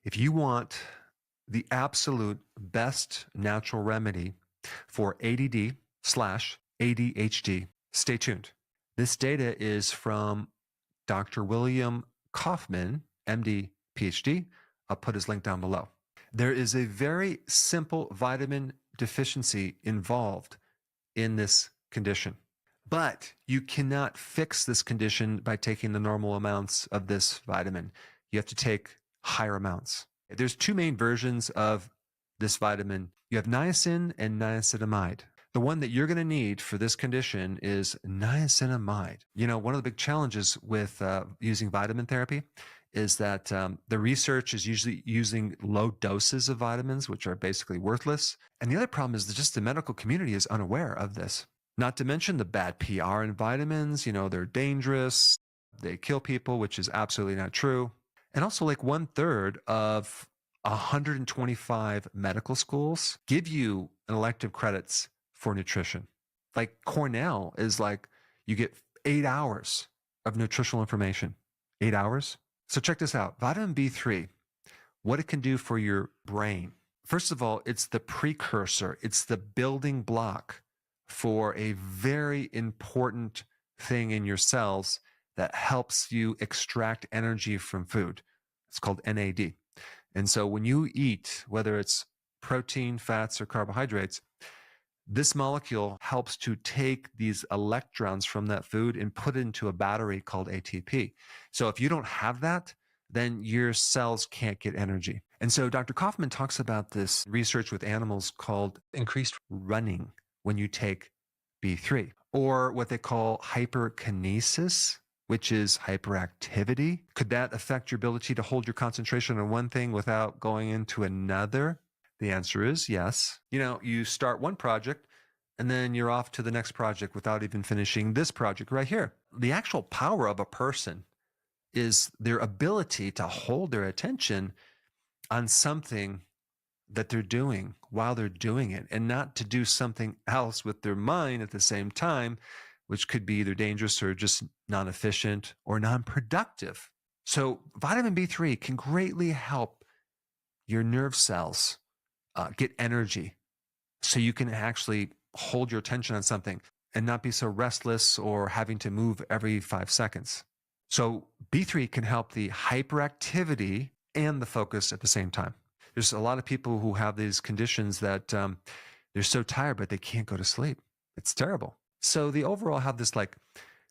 If you want the absolute best natural remedy for ADD/ADHD, stay tuned. This data is from Dr. William Kaufman, MD, PhD. I'll put his link down below. There is a very simple vitamin deficiency involved in this condition, but you cannot fix this condition by taking the normal amounts of this vitamin. You have to take higher amounts. There's two main versions of this vitamin. You have niacin and niacinamide. The one that you're going to need for this condition is niacinamide. You know, one of the big challenges with using vitamin therapy is that the research is usually using low doses of vitamins, which are basically worthless. And the other problem is that just the medical community is unaware of this. Not to mention the bad PR in vitamins. You know, they're dangerous. They kill people, which is absolutely not true. And also, like 1/3 of 125 medical schools give you an elective credits for nutrition. Like Cornell is like, you get 8 hours of nutritional information. 8 hours? So check this out. Vitamin B3, what it can do for your brain. First of all, it's the precursor. It's the building block for a very important thing in your cells that helps you extract energy from food. It's called NAD. And so when you eat, whether it's protein, fats, or carbohydrates, this molecule helps to take these electrons from that food and put it into a battery called ATP. So if you don't have that, then your cells can't get energy. And so Dr. Kaufman talks about this research with animals called increased running when you take B3, or what they call hyperkinesis, which is hyperactivity. Could that affect your ability to hold your concentration on one thing without going into another? The answer is yes. You know, you start one project and then you're off to the next project without even finishing this project right here. The actual power of a person is their ability to hold their attention on something that they're doing while they're doing it, and not to do something else with their mind at the same time, which could be either dangerous or just non-efficient or non-productive. So vitamin B3 can greatly help your nerve cells get energy so you can actually hold your attention on something and not be so restless or having to move every 5 seconds. So B3 can help the hyperactivity and the focus at the same time. There's a lot of people who have these conditions that they're so tired, but they can't go to sleep. It's terrible. So they overall have this like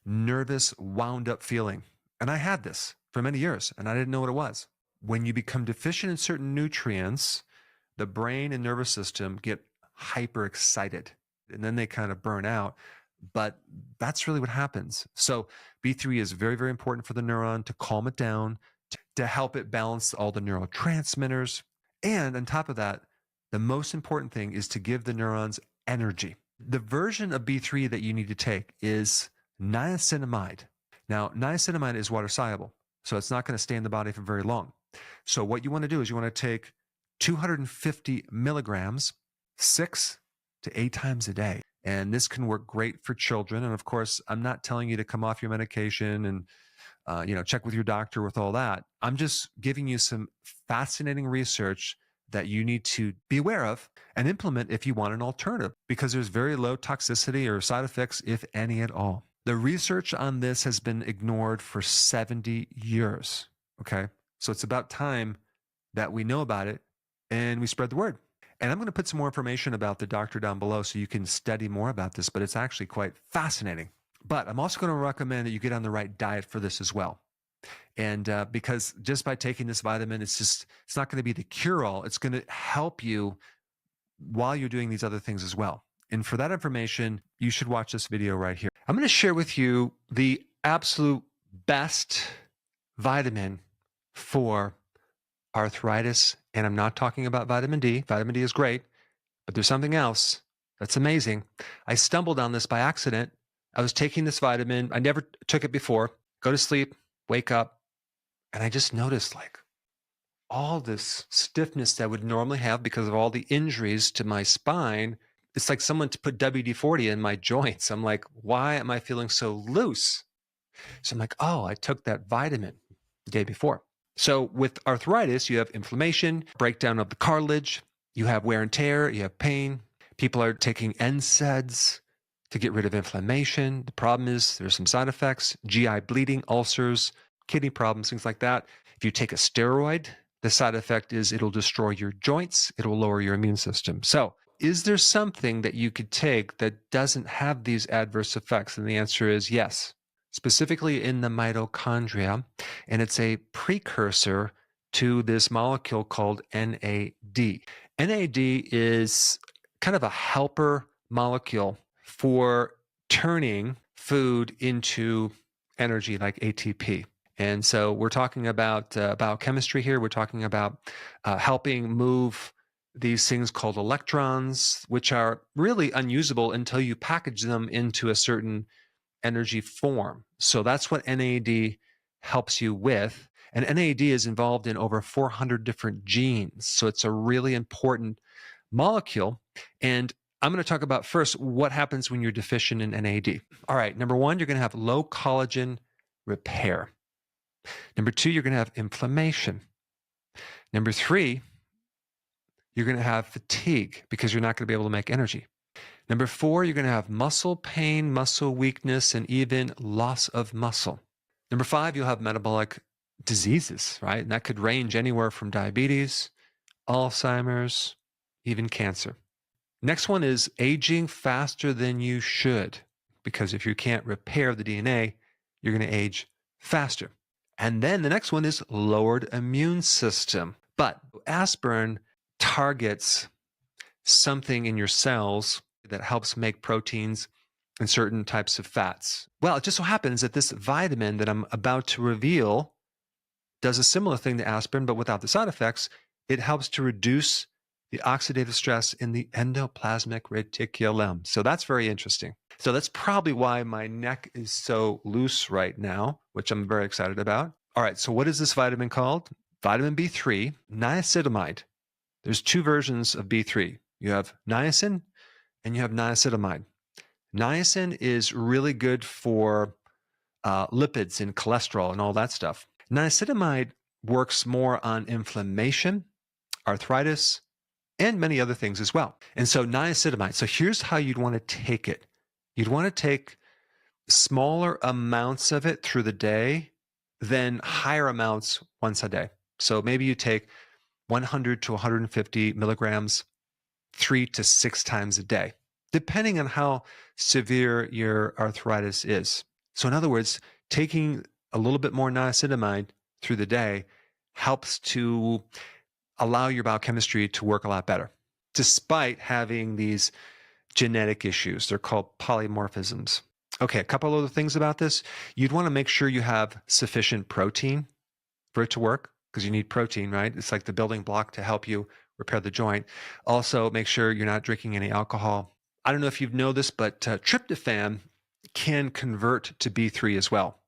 nervous, wound up feeling. And I had this for many years and I didn't know what it was. When you become deficient in certain nutrients, the brain and nervous system get hyper excited and then they kind of burn out. But that's really what happens. So B3 is very, very important for the neuron to calm it down, to help it balance all the neurotransmitters. And on top of that, the most important thing is to give the neurons energy. The version of B3 that you need to take is niacinamide. Now, niacinamide is water soluble, so it's not going to stay in the body for very long. So what you want to do is you want to take 250 milligrams 6 to 8 times a day. And this can work great for children. And of course, I'm not telling you to come off your medication and check with your doctor with all that. I'm just giving you some fascinating research that you need to be aware of and implement if you want an alternative, because there's very low toxicity or side effects, if any at all. The research on this has been ignored for 70 years. Okay. So it's about time that we know about it and we spread the word. And I'm going to put some more information about the doctor down below so you can study more about this, but it's actually quite fascinating. But I'm also going to recommend that you get on the right diet for this as well. And because just by taking this vitamin, it's not going to be the cure-all. It's going to help you while you're doing these other things as well. And for that information, you should watch this video right here. I'm going to share with you the absolute best vitamin for arthritis. And I'm not talking about vitamin D. Vitamin D is great, but there's something else that's amazing. I stumbled on this by accident. I was taking this vitamin. I never took it before. Go to sleep, wake up, and I just noticed like all this stiffness that I would normally have because of all the injuries to my spine. It's like someone to put WD-40 in my joints. I'm like, why am I feeling so loose? So I'm like, oh, I took that vitamin the day before. So with arthritis, you have inflammation, breakdown of the cartilage, you have wear and tear, you have pain. People are taking NSAIDs to get rid of inflammation. The problem is there's some side effects, GI bleeding, ulcers, kidney problems, things like that. If you take a steroid, the side effect is it'll destroy your joints, it'll lower your immune system. So is there something that you could take that doesn't have these adverse effects? And the answer is yes, specifically in the mitochondria, and it's a precursor to this molecule called NAD. NAD is kind of a helper molecule for turning food into energy like ATP. And so we're talking about biochemistry here. We're talking about helping move these things called electrons, which are really unusable until you package them into a certain energy form. So that's what NAD helps you with. And NAD is involved in over 400 different genes. So it's a really important molecule. And I'm going to talk about first what happens when you're deficient in NAD. All right, number one, you're going to have low collagen repair. Number two, you're going to have inflammation. Number three, you're going to have fatigue because you're not going to be able to make energy. Number four, you're going to have muscle pain, muscle weakness, and even loss of muscle. Number five, you'll have metabolic diseases, right? And that could range anywhere from diabetes, Alzheimer's, even cancer. Next one is aging faster than you should, because if you can't repair the DNA, you're going to age faster. And then the next one is lowered immune system. But aspirin targets something in your cells that helps make proteins and certain types of fats. Well, it just so happens that this vitamin that I'm about to reveal does a similar thing to aspirin, but without the side effects. It helps to reduce the oxidative stress in the endoplasmic reticulum. So that's very interesting. So that's probably why my neck is so loose right now, which I'm very excited about. All right, so what is this vitamin called? Vitamin B3, niacinamide. There's two versions of B3. You have niacin and you have niacinamide. Niacin is really good for lipids and cholesterol and all that stuff. Niacinamide works more on inflammation, arthritis, and many other things as well. And so niacinamide, so here's how you'd want to take it. You'd want to take smaller amounts of it through the day than higher amounts once a day. So maybe you take 100 to 150 milligrams 3 to 6 times a day, depending on how severe your arthritis is. So in other words, taking a little bit more niacinamide through the day helps to allow your biochemistry to work a lot better, despite having these genetic issues. They're called polymorphisms. Okay, a couple other things about this. You'd want to make sure you have sufficient protein for it to work, because you need protein, right? It's like the building block to help you repair the joint. Also, make sure you're not drinking any alcohol. I don't know if you know this, but tryptophan can convert to B3 as well.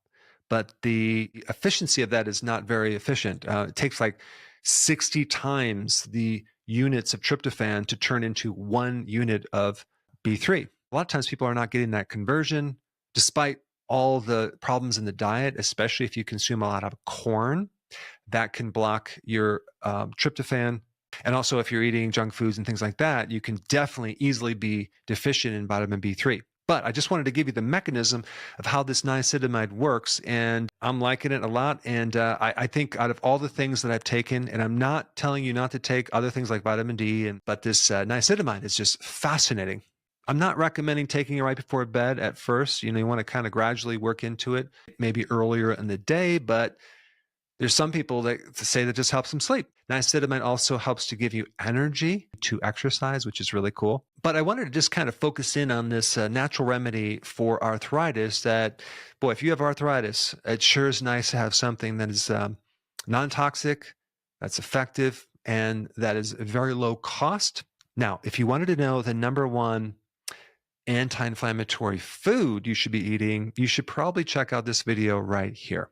But the efficiency of that is not very efficient. It takes like 60 times the units of tryptophan to turn into 1 unit of B3. A lot of times people are not getting that conversion, despite all the problems in the diet, especially if you consume a lot of corn. That can block your tryptophan. And also if you're eating junk foods and things like that, you can definitely easily be deficient in vitamin B3. But I just wanted to give you the mechanism of how this niacinamide works, and I'm liking it a lot. And I think out of all the things that I've taken, and I'm not telling you not to take other things like vitamin D, but this niacinamide is just fascinating. I'm not recommending taking it right before bed at first. You want to kind of gradually work into it, maybe earlier in the day, but there's some people that say that just helps them sleep. Niacinamide also helps to give you energy to exercise, which is really cool. But I wanted to just kind of focus in on this natural remedy for arthritis that, boy, if you have arthritis, it sure is nice to have something that is non-toxic, that's effective, and that is very low cost. Now, if you wanted to know the number one anti-inflammatory food you should be eating, you should probably check out this video right here.